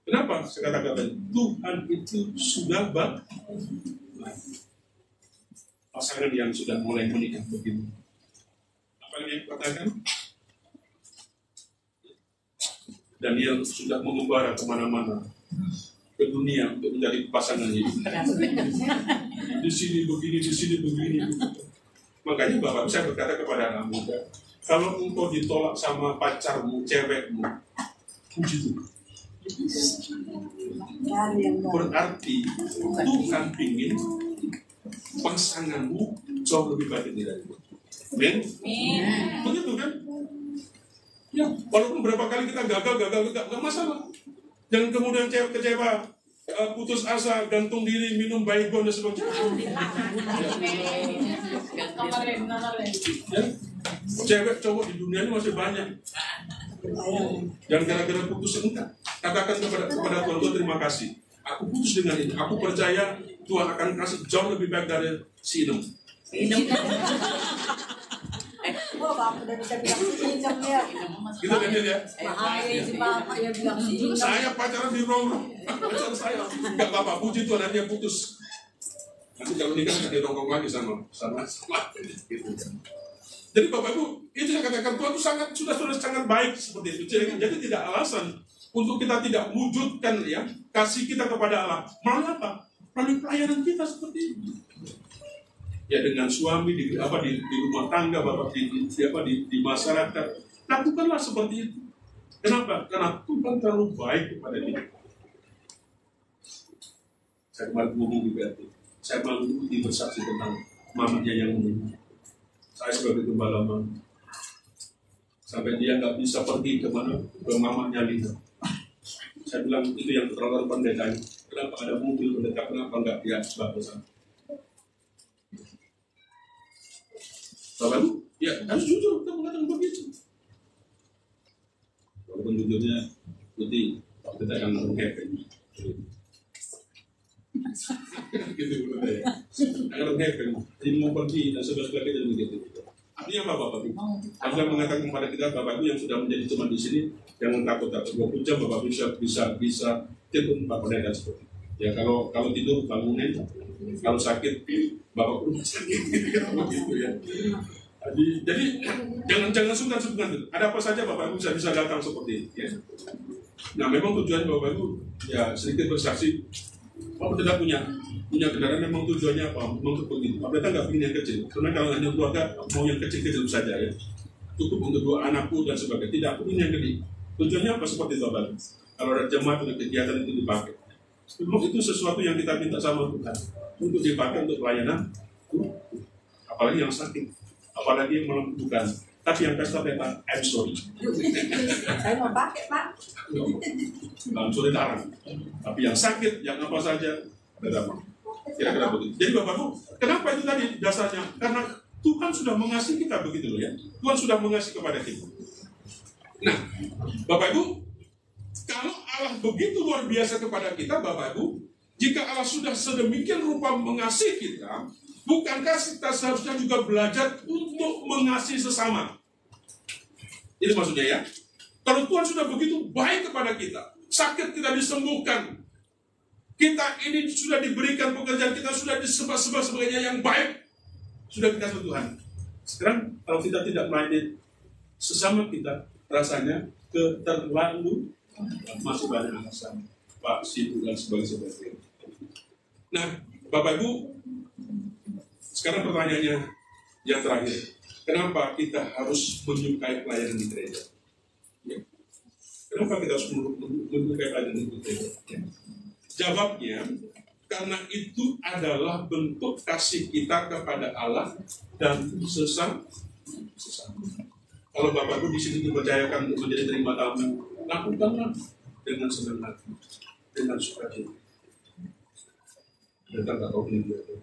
[SPEAKER 1] Kenapa? Saya katakan Tuhan itu sudah baik. Pasangan yang sudah mulai menikah begini. Apa yang dia katakan? Daniel sudah mengembara kemana-mana ke dunia untuk menjadi pasangan hidup. Di sini begini, di sini begini. Makanya Bapak saya berkata kepada anak muda, kalau engkau ditolak sama pacarmu, cewekmu, puji Tuhan. Berarti Tuhan ingin pasanganmu jauh lebih baik dari itu. Amin. Begitu kan? Ya, walaupun berapa kali kita gagal, nggak masalah. Jangan kemudian kecewa, putus asa, gantung diri, minum baygon dan sebagainya. Ya. Cewek cowok di dunia ini masih banyak. Dan gara-gara putus enggak, katakan kepada Tuhan, Tuhan terima kasih. Aku putus dengan ini. Aku percaya Tuhan akan kasih jauh lebih baik dari si Inem.
[SPEAKER 3] Oh, Bapak udah bisa bilang si Inem ya.
[SPEAKER 1] Gitu kan ya?
[SPEAKER 3] Bahaya si Bapak ya bilang si Inem.
[SPEAKER 1] Saya pacaran di rongrong. Pacar saya. Enggak apa-apa, puji Tuhan dia putus. Nanti kalau nikah bisa dirongkrong lagi sama gitu. Jadi Bapak Ibu, itu yang katakan Tuhan itu sudah sangat baik seperti itu. Jadi tidak alasan untuk kita tidak wujudkan ya kasih kita kepada Allah. Melalui apa? Melalui pelayanan kita seperti itu. Ya dengan suami di rumah tangga, Bapak di masyarakat, lakukanlah seperti itu. Kenapa? Karena Tuhan terlalu baik kepada kita. Saya kemarin ngomong di BRT. Saya malu bersaksi tentang mamanya yang meninggal. Saya sebagai gembala mama. Sampai dia nggak bisa pergi kemana, ke mamanya Lina. Saya bilang itu yang terlalu pendekanya. Kenapa ada mobil mendekat, kenapa nggak dia sebabnya? Bapak Ibu, ya harus jujur kita mengatakan begitu. Walaupun jujurnya putih, kita akan menghappy. Gitu benar ya. Akan menghappy. Jadi mau pergi dan sebagainya dan begitu. Artinya apa Bapak Ibu? Anda mengatakan kepada kita Bapak Ibu yang sudah menjadi teman di sini, jangan takut-takut 20 jam Bapak bisa tidur Bapak Pendeta seperti itu. Ya kalau tidur bangunin, kalau sakit Bapak pun sakit gitu ya. Jadi jangan sungkan-sungkan itu. Ada apa saja Bapak Ibu bisa datang seperti ini. Ya. Nah memang tujuan Bapak Ibu ya sedikit bersaksi. Bapak tidak punya kendaraan, memang tujuannya apa? Untuk begitu. Bapak tidak ingin yang kecil. Karena kalau hanya keluarga mau yang kecil-kecil saja ya. Cukup untuk 2 anakku dan sebagainya. Tidak ingin yang gede. Tujuannya apa seperti itu Bapak? Kalau ada jemaat dengan kegiatan itu dipakai. Memang itu sesuatu yang kita minta sama Tuhan untuk dipakai untuk pelayanan. Apalagi yang sakit, apalagi yang membutuhkan. Tapi yang pesta pesta, I'm sorry.
[SPEAKER 3] Saya mau pakai Pak.
[SPEAKER 1] I'm sorry larang. Tapi yang sakit, yang apa saja, kira-kira begitu. Jadi Bapak Ibu, kenapa itu tadi dasarnya? Karena Tuhan sudah mengasihi kita begitu loh ya. Tuhan sudah mengasihi kepada kita. Nah, Bapak Ibu, kalau Allah begitu luar biasa kepada kita, Bapak Ibu, jika Allah sudah sedemikian rupa mengasihi kita, bukankah kita seharusnya juga belajar untuk mengasihi sesama? Itu maksudnya ya. Kalau Tuhan sudah begitu baik kepada kita, sakit kita disembuhkan, kita ini sudah diberikan pekerjaan, kita sudah disembah sebagainya yang baik, sudah kita Tuhan. Sekarang kalau kita tidak melayani sesama kita, rasanya terlalu masih banyak alasan, Pak, sibuk dan sebagainya. Nah, Bapak Ibu, sekarang pertanyaannya yang terakhir, kenapa kita harus menyukai pelayanan di gereja? Ya. Kenapa kita harus menyukai pelayanan di gereja? Ya. Jawabnya, karena itu adalah bentuk kasih kita kepada Allah dan sesama. Kalau Bapak Ibu di sini dipercayakan untuk menjadi terima tamu, lakukanlah dengan senang hati, dengan sukacita. Kita nggak tahu ini dia.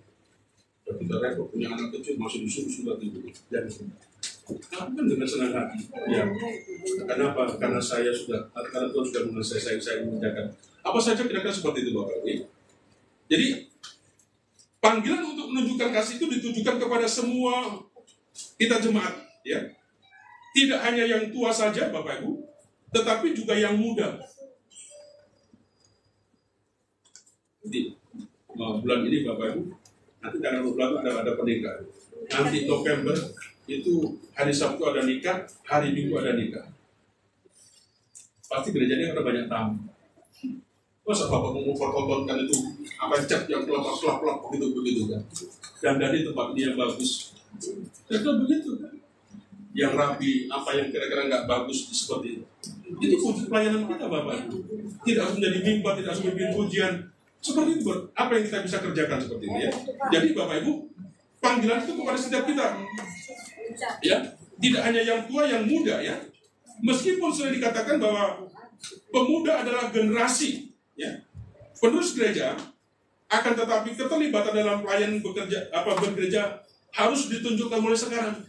[SPEAKER 1] Tapi kita repot punya anak kecil masih disuruh sudah tidur. Dan lakukan dengan senang hati. Ya. Kenapa? Karena saya sudah, karena Tuhan sudah menguasai saya mengerjakan. Apa saja kira-kira seperti itu Bapak Ibu. Jadi panggilan untuk menunjukkan kasih itu ditujukan kepada semua kita jemaat, ya. Tidak hanya yang tua saja Bapak Ibu, tetapi juga yang muda. Jadi bulan ini Bapak Ibu, nanti tanggal 12 ada pernikahan. Nanti November itu hari Sabtu ada nikah, hari Minggu ada nikah. Pasti gerejanya ada banyak tamu. Masa Bapak mau mempertontonkan itu apa cat yang kelap-kelap begitu kan? Dan dari tempat dia bagus, kira-kira begitu kan? Yang rapi, apa yang kira-kira nggak bagus seperti itu. Itu wujud pelayanan kita Bapak. Tidak harus menjadi mimbar, tidak harus menjadi pujian. Seperti itu, apa yang kita bisa kerjakan seperti itu ya. Jadi Bapak Ibu, panggilan itu kepada setiap kita. Ya, tidak hanya yang tua, yang muda ya. Meskipun sudah dikatakan bahwa pemuda adalah generasi ya, penerus gereja, akan tetapi keterlibatan dalam pelayanan bergereja harus ditunjukkan mulai sekarang.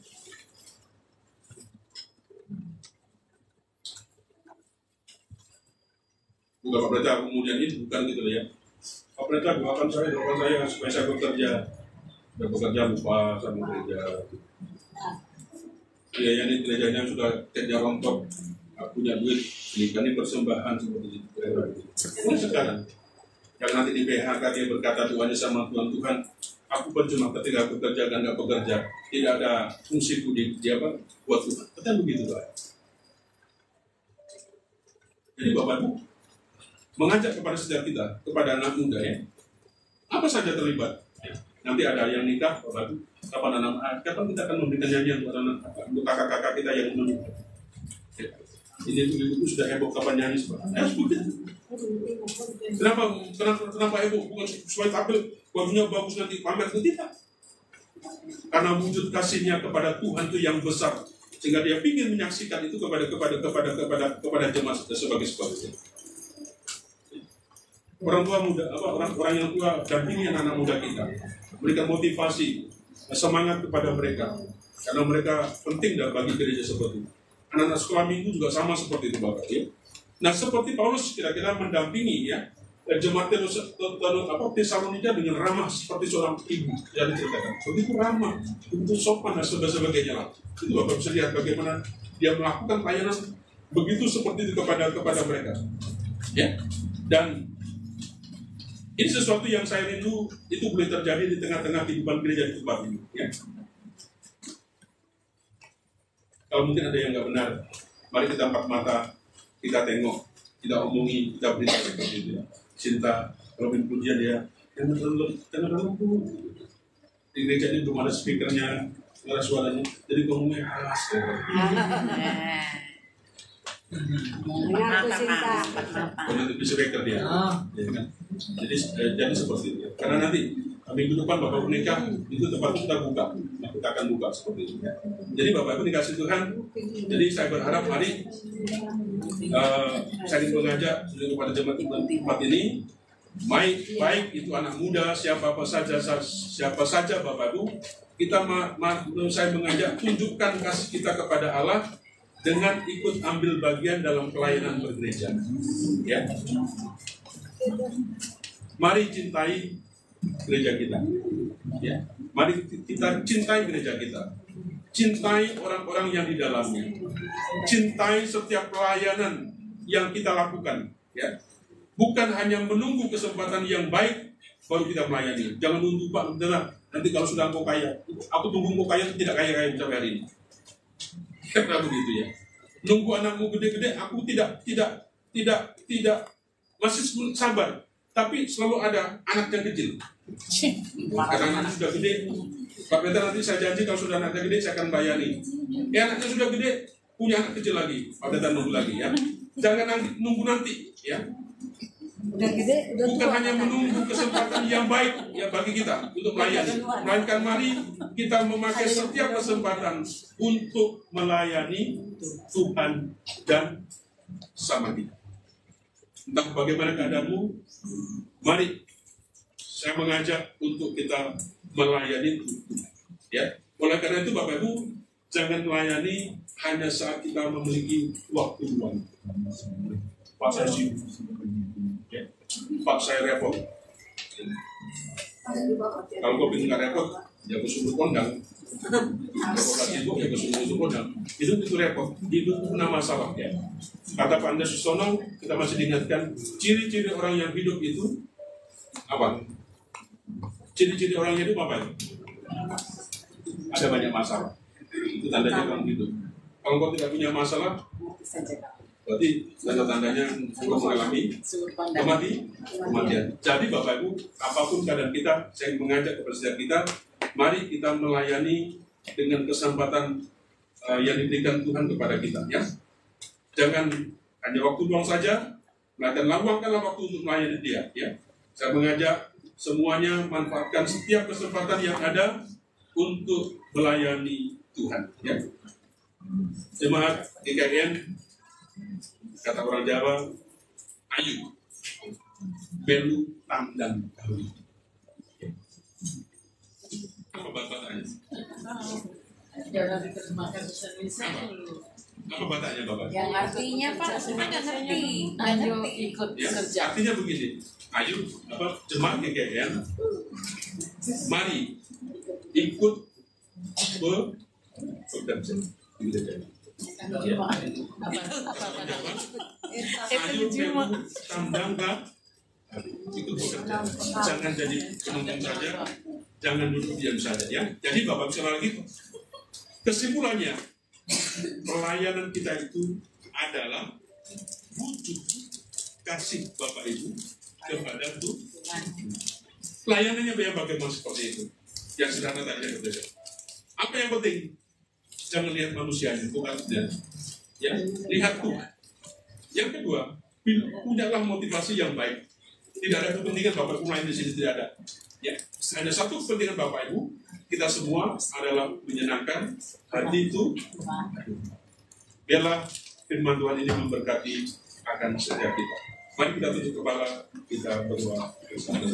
[SPEAKER 1] Bukan Pak Pendeta kemudian ini bukan gitu ya. Pak Pendeta doakan saya supaya saya bekerja lupa sama gereja. Ya ini gerejanya sudah kerja rontok, punya duit, ini persembahan seperti itu. Mulai sekarang, yang nanti di PHK dia berkata Tuhan sama Tuhan, aku percuma ketika aku bekerja dan nggak bekerja, tidak ada fungsiku di apa buat Tuhan. Betul begitu Pak. Jadi Bapak Ibu mengajak kepada setiap kita, kepada anak muda ya, apa saja terlibat. Ya. Nanti ada yang nikah, Bapak Ibu, kapan kita akan memberikan nyanyian untuk kakak-kakak kita yang menikah. Ya. Ini ibu sudah heboh kapan nyanyi sebenarnya. Begitu. Kenapa heboh? Bukan supaya tampil bajunya bagus nanti pamer itu tidak. Karena wujud kasihnya kepada Tuhan itu yang besar, sehingga dia ingin menyaksikan itu kepada jemaat sebagai sebagainya. Orang tua muda, orang yang tua dampingi anak muda kita, berikan motivasi, semangat kepada mereka, karena mereka penting bagi gereja seperti itu. Anak-anak sekolah minggu juga sama seperti itu Bapak ya. Nah seperti Paulus kira-kira mendampingi ya jemaat Tesalonika dengan ramah seperti seorang ibu yang diceritakan. Begitu ramah, begitu sopan dan sebagainya lah. Itu Bapak bisa lihat bagaimana dia melakukan pelayanan begitu seperti itu kepada mereka. Ya, dan ini sesuatu yang saya rindu itu boleh terjadi di tengah-tengah kehidupan gereja di tempat ini. Ya. Kalau mungkin ada yang nggak benar, mari kita angkat mata, kita tengok, kita omongi, kita berita seperti itu. Ya. Cinta, kalau pujian ya, jangan terlalu di gereja ini belum ada speakernya, nggak ada suaranya, jadi ngomongnya keras. Nanti bisa speaker dia, ya kan? Jadi seperti itu. Karena nanti minggu depan Bapak menikah itu tempat kita buka, kita akan buka seperti itu. Jadi Bapak Ibu dikasih Tuhan. Jadi saya berharap mari saya ingin mengajak kepada jemaat tempat ini, baik itu anak muda, siapa saja Bapak Ibu, saya mengajak tunjukkan kasih kita kepada Allah dengan ikut ambil bagian dalam pelayanan bergereja. Ya. Mari cintai gereja kita. Ya. Mari kita cintai gereja kita. Cintai orang-orang yang di dalamnya. Cintai setiap pelayanan yang kita lakukan. Ya. Bukan hanya menunggu kesempatan yang baik baru kita melayani. Jangan nunggu Pak, nanti kalau sudah engkau kaya, aku tunggu engkau kaya, tidak kaya sampai hari ini. Karena begitu ya. Nunggu anakmu gede-gede, aku tidak masih sabar. Tapi selalu ada anak yang kecil. Karena anak sudah gede, Pak Peter nanti saya janji kalau sudah anaknya gede, saya akan bayani. Anaknya sudah gede, punya anak kecil lagi, Pak Peter nunggu lagi ya. Jangan nunggu nanti ya.
[SPEAKER 3] Udah gede, udah
[SPEAKER 1] Bukan
[SPEAKER 3] tua.
[SPEAKER 1] hanya menunggu kesempatan yang baik ya bagi kita untuk melayani, melainkan mari kita memakai setiap kesempatan untuk melayani Tuhan dan sama kita. Entah bagaimana keadaanmu, mari saya mengajak untuk kita melayani Tuhan. Ya, oleh karena itu Bapak Ibu, jangan melayani hanya saat kita memiliki waktu luang. Pak saya sibuk, ya. Pak saya repot. Kalau kau ingin nggak repot, ya kau suruh kondang. Kalau kau sibuk, ya kau suruh kondang. Itu repot. Hidup punya masalah ya. Kata Pak Andes Susono, kita masih diingatkan ciri-ciri orang yang hidup itu apa? Ciri-ciri orang yang hidup apa? Ada banyak masalah. Itu tandanya orang hidup. Kalau kau tidak punya masalah, berarti tanda-tandanya engkau mengalami kematian. Jadi Bapak Ibu, apapun keadaan kita, saya mengajak kepada setiap kita, mari kita melayani dengan kesempatan yang diberikan Tuhan kepada kita. Ya, jangan hanya waktu luang saja, melainkan luangkanlah waktu untuk melayani Dia. Ya, saya mengajak semuanya manfaatkan setiap kesempatan yang ada untuk melayani Tuhan. Ya, jemaat GKN. Kata orang Jawa, ayu, belu, tandang, gawi. Apa bataannya? Apa bataannya Bapak?
[SPEAKER 2] Yang artinya Pak, saya nggak ngerti.
[SPEAKER 3] Ayo ikut
[SPEAKER 1] Ya,
[SPEAKER 3] kerja.
[SPEAKER 1] artinya begini, ayo, jemaat GKN, mari ikut bekerja. Ayo belu, tandang, ikut bekerja. Jangan jadi penonton saja, jangan duduk diam saja ya. Jadi Bapak sekali lagi, kesimpulannya pelayanan kita itu adalah wujud kasih Bapak Ibu kepada Tuhan. Pelayanannya bagaimana seperti itu? Yang sederhana tadi berbeda. Apa yang penting? Jangan lihat manusianya, bukan ya, lihat Tuhan. Yang kedua, punyalah motivasi yang baik. Tidak ada kepentingan Bapak Ibu lain di sini, tidak ada. Ya, hanya satu kepentingan Bapak Ibu, kita semua adalah menyenangkan hati itu. Biarlah firman Tuhan ini memberkati akan setiap kita. Mari kita tutup kepala, kita berdoa bersama.